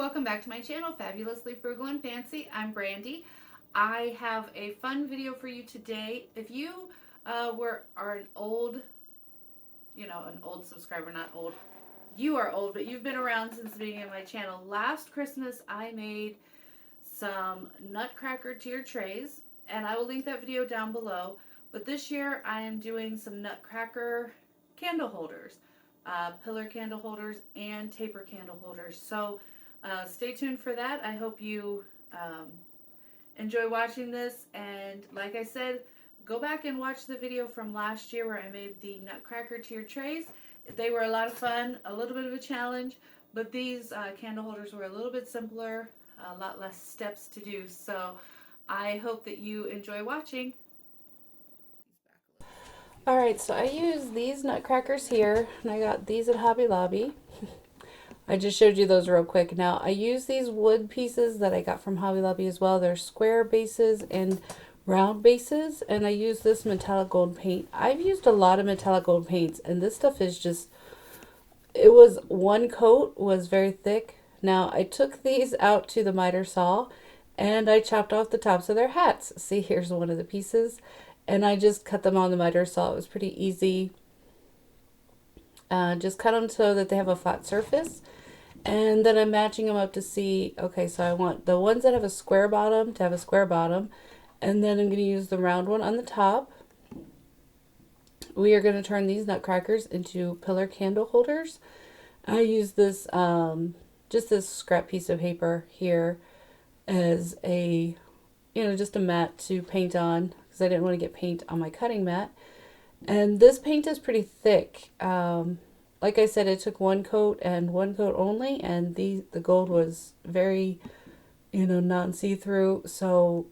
welcome back to my channel, Fabulously Frugal and Fancy. I'm Brandy. I have a fun video for you today. If you are an old, an old subscriber, not old, you are old, but you've been around since the beginning of my channel. Last Christmas, I made some Nutcracker tier trays, and I will link that video down below. But this year, I am doing some Nutcracker candle holders. Pillar candle holders and taper candle holders. So stay tuned for that. I hope you enjoy watching this, and like I said, go back and watch the video from last year where I made the Nutcracker tier trays. They were a lot of fun, a little bit of a challenge, but these candle holders were a little bit simpler, a lot less steps to do. So I hope that you enjoy watching. Alright, so I use these nutcrackers here, and I got these at Hobby Lobby. I just showed you those real quick. Now, I use these wood pieces that I got from Hobby Lobby as well. They're square bases and round bases, and I use this metallic gold paint. I've used a lot of metallic gold paints, and this stuff is just, it was one coat, was very thick. Now, I took these out to the miter saw, and I chopped off the tops of their hats. See, here's one of the pieces. And I just cut them on the miter saw. It was pretty easy. Just cut them so that they have a flat surface. And then I'm matching them up to see, okay, so I want the ones that have a square bottom to have a square bottom. And then I'm going to use the round one on the top. We are going to turn these nutcrackers into pillar candle holders. I use this, just this scrap piece of paper here as a, just a mat to paint on, because I didn't want to get paint on my cutting mat. And this paint is pretty thick. Like I said, it took one coat and one coat only, and the gold was very, non-see-through. So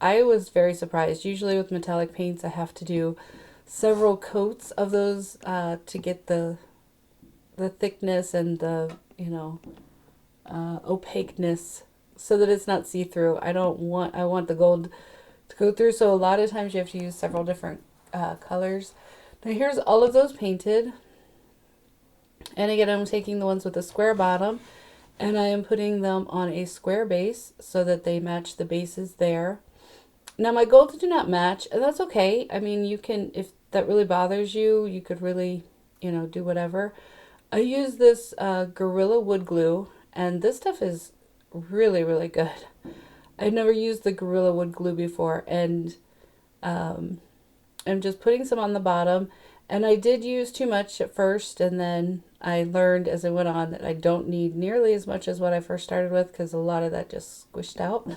I was very surprised. Usually with metallic paints, I have to do several coats of those to get the thickness and the, opaqueness, so that it's not see-through. I want the gold to go through, so a lot of times you have to use several different colors. Now here's all of those painted, and again I'm taking the ones with the square bottom and I am putting them on a square base so that they match the bases there. Now my gold do not match, and that's okay. I mean, you can, if that really bothers you, you could really, do whatever. I use this Gorilla wood glue, and this stuff is really, really good. I've never used the Gorilla wood glue before, and I'm just putting some on the bottom. And I did use too much at first, and then I learned as I went on that I don't need nearly as much as what I first started with, because a lot of that just squished out.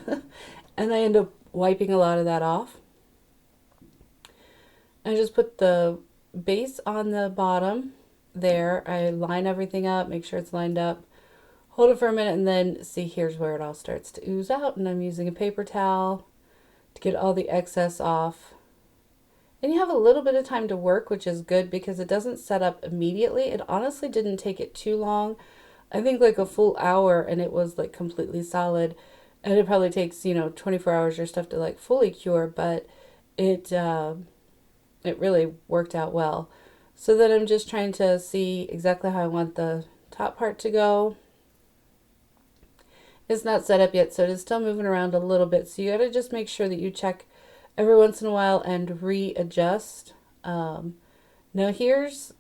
And I end up wiping a lot of that off. I just put the base on the bottom there. I line everything up, make sure it's lined up. Hold it for a minute, and then see, here's where it all starts to ooze out, and I'm using a paper towel to get all the excess off. And you have a little bit of time to work, which is good because it doesn't set up immediately. It honestly didn't take it too long. I think like a full hour, and it was like completely solid. And it probably takes, 24 hours or stuff to like fully cure, but it really worked out well. So then I'm just trying to see exactly how I want the top part to go. It's not set up yet, so it is still moving around a little bit. So you got to just make sure that you check every once in a while and readjust. Now here's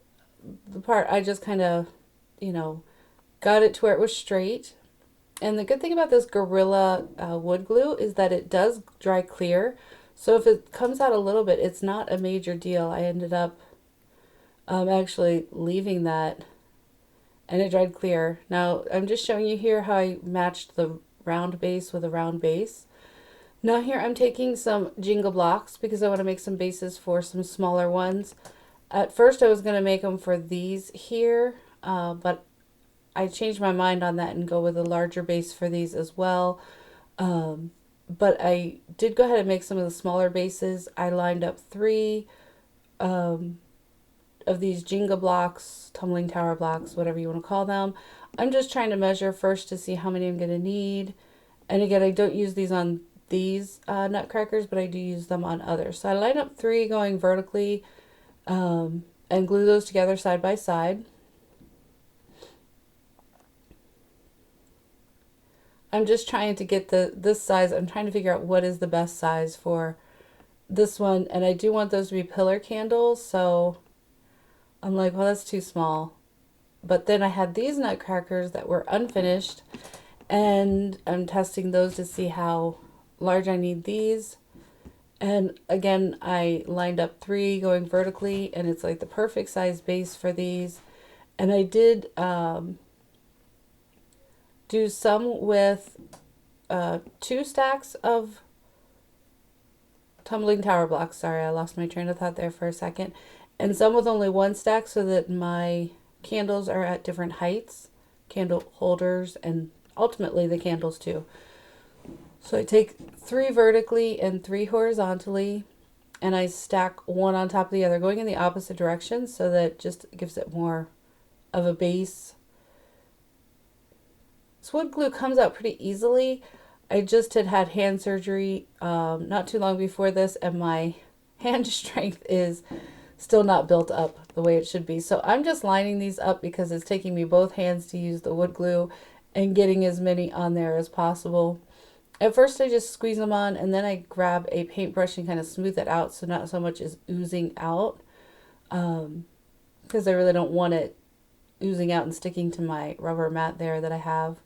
the part I just kind of, got it to where it was straight. And the good thing about this Gorilla wood glue is that it does dry clear. So if it comes out a little bit, it's not a major deal. I ended up actually leaving that, and it dried clear. Now I'm just showing you here how I matched the round base with a round base. Now here I'm taking some Jenga blocks because I want to make some bases for some smaller ones. At first I was going to make them for these here, but I changed my mind on that and go with a larger base for these as well. But I did go ahead and make some of the smaller bases. I lined up 3 of these Jenga blocks, tumbling tower blocks, whatever you want to call them. I'm just trying to measure first to see how many I'm going to need. And again, I don't use these on these nutcrackers, but I do use them on others. So I line up 3 going vertically and glue those together side by side. I'm just trying to get this size. I'm trying to figure out what is the best size for this one. And I do want those to be pillar candles. So I'm like, well, that's too small. But then I had these nutcrackers that were unfinished. And I'm testing those to see how large I need these. And again, I lined up 3 going vertically. And it's like the perfect size base for these. And I did do some with 2 stacks of tumbling tower blocks. Sorry, I lost my train of thought there for a second. And some with only 1 stack so that my candles are at different heights, candle holders, and ultimately the candles too. So I take 3 vertically and 3 horizontally, and I stack one on top of the other, going in the opposite direction so that just gives it more of a base. This wood glue comes out pretty easily. I just had hand surgery not too long before this, and my hand strength is still not built up the way it should be. So I'm just lining these up because it's taking me both hands to use the wood glue and getting as many on there as possible. At first I just squeeze them on, and then I grab a paintbrush and kind of smooth it out so not so much is oozing out, because I really don't want it oozing out and sticking to my rubber mat there that I have.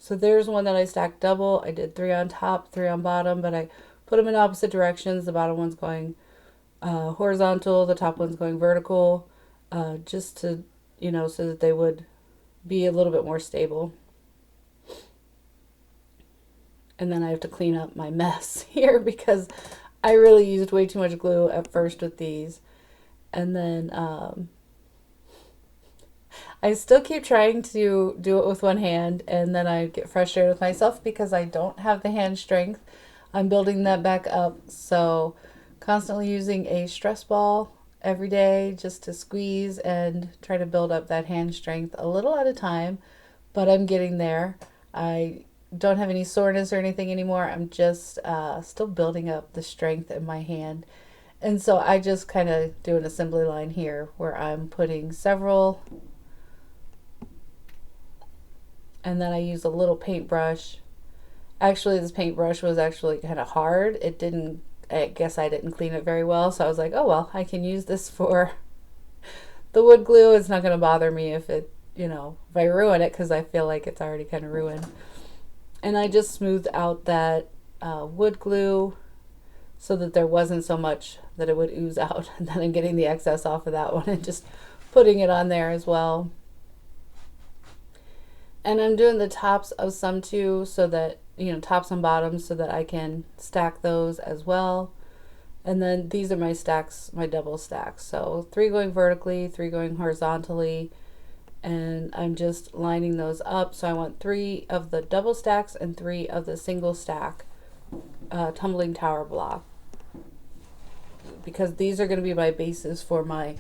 So there's one that I stacked double. I did 3 on top, 3 on bottom, but I put them in opposite directions. The bottom one's going horizontal, the top one's going vertical, just to, so that they would be a little bit more stable. And then I have to clean up my mess here because I really used way too much glue at first with these. And then I still keep trying to do it with one hand, and then I get frustrated with myself because I don't have the hand strength. I'm building that back up, so constantly using a stress ball every day just to squeeze and try to build up that hand strength a little at a time, but I'm getting there. I don't have any soreness or anything anymore. I'm just still building up the strength in my hand. And so I just kind of do an assembly line here where I'm putting several, and then I use a little paintbrush. Actually, this paintbrush was actually kind of hard. I guess I didn't clean it very well, so I was like, oh well, I can use this for the wood glue. It's not going to bother me if if I ruin it, because I feel like it's already kind of ruined. And I just smoothed out that wood glue so that there wasn't so much that it would ooze out. And then I'm getting the excess off of that one and just putting it on there as well. And I'm doing the tops of some too, so that, tops and bottoms, so that I can stack those as well. And then these are my stacks, my double stacks. So 3 going vertically, 3 going horizontally, and I'm just lining those up. So I want 3 of the double stacks and 3 of the single stack tumbling tower block, because these are going to be my bases for my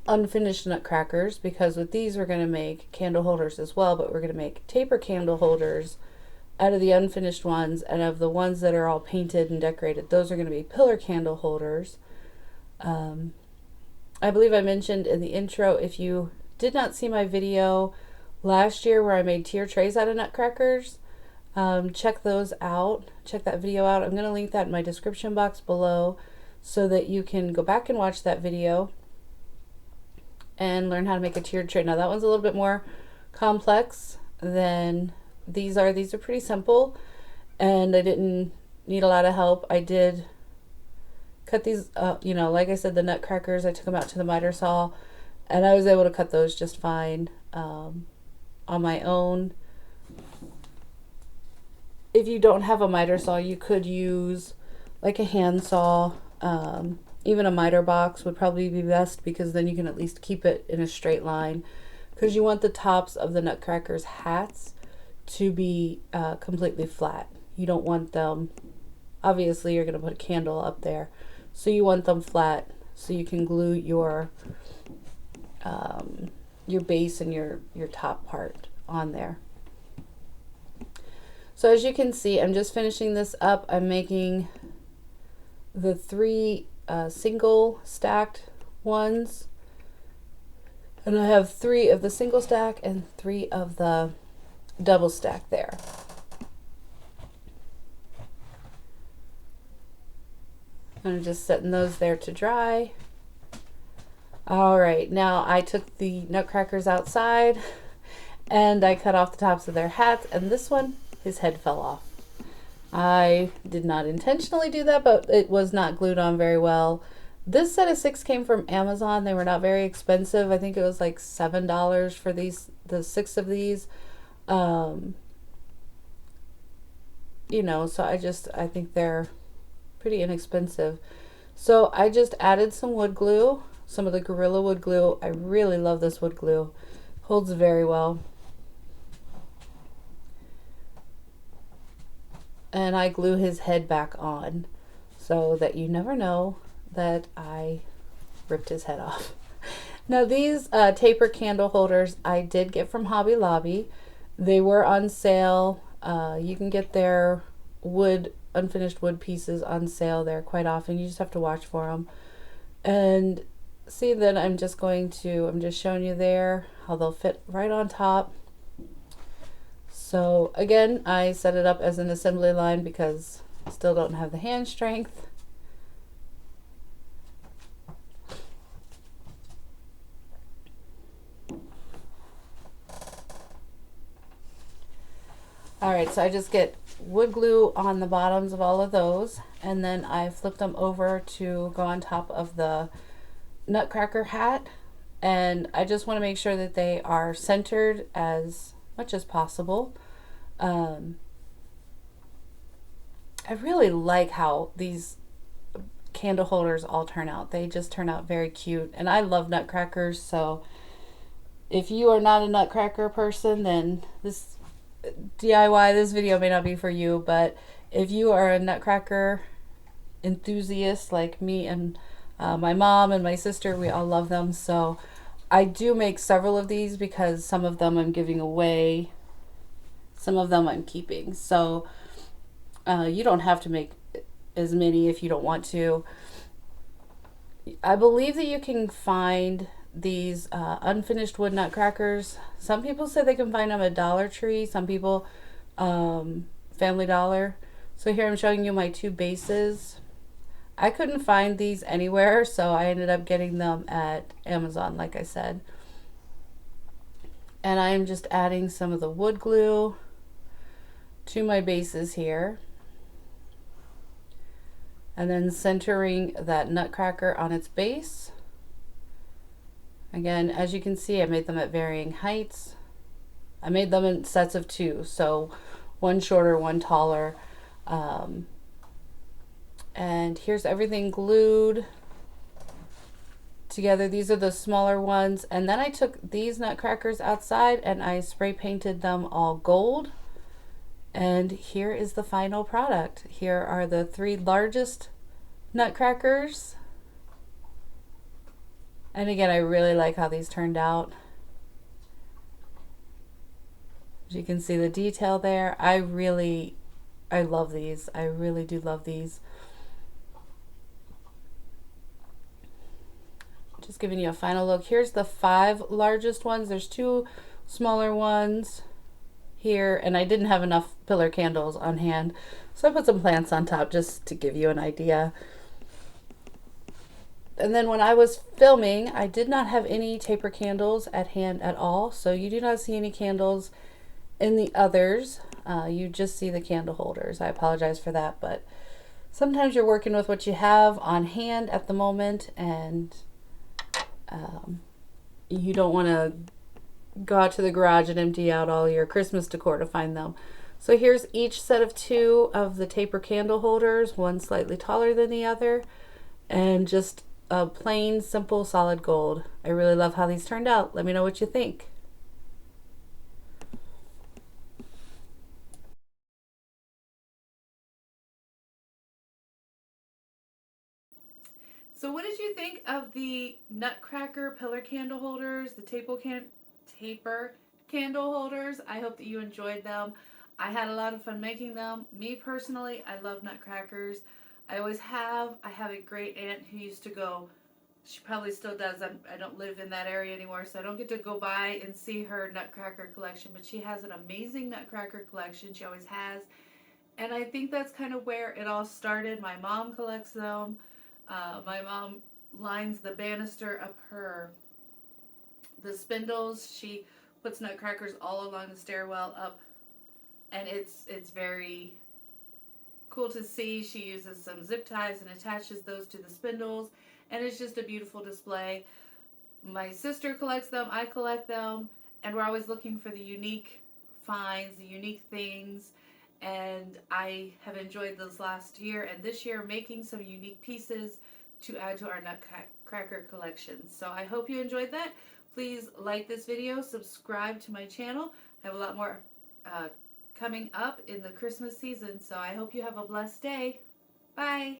unfinished nutcrackers, because with these we're going to make candle holders as well, but we're going to make taper candle holders out of the unfinished ones, and of the ones that are all painted and decorated, those are going to be pillar candle holders. I believe I mentioned in the intro, if you did not see my video last year where I made tier trays out of nutcrackers, check those out. Check that video out. I'm going to link that in my description box below so that you can go back and watch that video and learn how to make a tiered tray. Now that one's a little bit more complex than these are. These are pretty simple, and I didn't need a lot of help. I did cut these, like I said, the nutcrackers, I took them out to the miter saw, and I was able to cut those just fine on my own. If you don't have a miter saw, you could use like a hand saw. Even a miter box would probably be best, because then you can at least keep it in a straight line, because you want the tops of the nutcrackers hats to be completely flat. You don't want them, obviously you're going to put a candle up there, so you want them flat so you can glue your base and your top part on there. So as you can see, I'm just finishing this up. I'm making the 3 single stacked ones, and I have 3 of the single stack and 3 of the double stack there. I'm just setting those there to dry. All right, now I took the Nutcrackers outside and I cut off the tops of their hats, and this one, his head fell off. I did not intentionally do that, but it was not glued on very well. This set of 6 came from Amazon. They were not very expensive. I think it was like $7 for the 6 of these. You know, so I think they're pretty inexpensive. So I just added some wood glue, some of the Gorilla wood glue. I really love this wood glue. Holds very well. And I glue his head back on so that you never know that I ripped his head off. Now these taper candle holders I did get from Hobby Lobby. They were on sale. You can get their unfinished wood pieces on sale there quite often. You just have to watch for them. And see that I'm just showing you there how they'll fit right on top. So again, I set it up as an assembly line because I still don't have the hand strength. Alright, so I just get wood glue on the bottoms of all of those, and then I flip them over to go on top of the Nutcracker hat, and I just want to make sure that they are centered as much as possible. I really like how these candle holders all turn out. They just turn out very cute, and I love Nutcrackers, so if you are not a Nutcracker person, then this DIY, this video may not be for you, but if you are a Nutcracker enthusiast like me and my mom and my sister, we all love them. So I do make several of these because some of them I'm giving away, some of them I'm keeping. So you don't have to make as many if you don't want to. I believe that you can find these unfinished wood Nutcrackers. Some people say they can find them at Dollar Tree, some people Family Dollar. So here I'm showing you my 2 bases. I couldn't find these anywhere, so I ended up getting them at Amazon, like I said. And I am just adding some of the wood glue to my bases here, and then centering that Nutcracker on its base. Again, as you can see, I made them at varying heights. I made them in sets of 2, so one shorter, one taller. And here's everything glued together. These are the smaller ones. And then I took these Nutcrackers outside and I spray painted them all gold. And here is the final product. Here are the 3 largest Nutcrackers. And again, I really like how these turned out. As you can see the detail there. I love these. I really do love these. Just giving you a final look. Here's the 5 largest ones. There's 2 smaller ones here, and I didn't have enough pillar candles on hand, so I put some plants on top just to give you an idea. And then when I was filming, I did not have any taper candles at hand at all, so you do not see any candles in the others. You just see the candle holders. I apologize for that, but sometimes you're working with what you have on hand at the moment, and you don't want to go out to the garage and empty out all your Christmas decor to find them. So here's each set of 2 of the taper candle holders, one slightly taller than the other, and just a plain, simple, solid gold. I really love how these turned out. Let me know what you think. So what did you think of the Nutcracker pillar candle holders, the taper candle holders? I hope that you enjoyed them. I had a lot of fun making them. Me personally, I love Nutcrackers. I always have. I have a great aunt who used to go She probably still does. I don't live in that area anymore, so I don't get to go by and see her Nutcracker collection. But she has an amazing Nutcracker collection. She always has. And I think that's kind of where it all started. My mom collects them. My mom lines the banister up the spindles. She puts Nutcrackers all along the stairwell up, and it's very cool to see. She uses some zip ties and attaches those to the spindles, and it's just a beautiful display. My sister collects them, I collect them, and we're always looking for the unique finds, the unique things. And I have enjoyed this last year and this year making some unique pieces to add to our Nutcracker collection. So I hope you enjoyed that. Please like this video, subscribe to my channel. I have a lot more coming up in the Christmas season, so I hope you have a blessed day. Bye.